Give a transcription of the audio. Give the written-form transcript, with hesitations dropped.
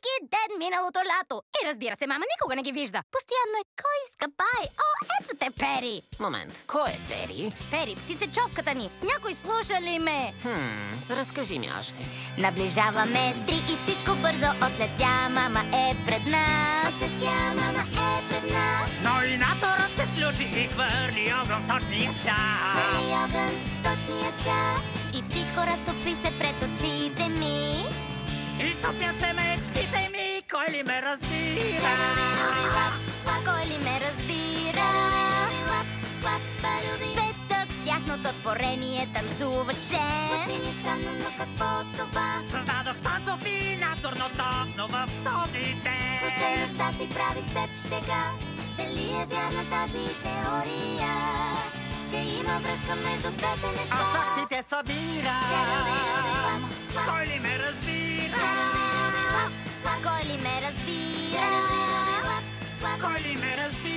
всеки ден миналото лято. И разбира се, мама никога не ги вижда. Постоянно е кой иска бай. О, ето те, Пери. Момент, кой е Пери? Пери, птицечовката ни. Някой слуша ли ме? Разкажи ми още. Наближаваме 3 и всичко бързо отлетя. Мама е пред нас. Мама е пред нас. Но и наторът се включи и хвърли огън в точния час. Точния час. И всичко разтопи се пред очите ми. И топят се мечтите ми, кой ли ме разбира? Кой ли ме разбира? Светът, тяхното творение танцуваше. Звучи ни странно, но какво от това? Създадох танцов и натурно точно в този ден. Случайността си прави с теб шега. Дали е вярна тази теория, че има връзка между двете неща? Аз фактите събирам. Кой ли ме разбира? Кой ли ме разбира? Кой ли ме разбира?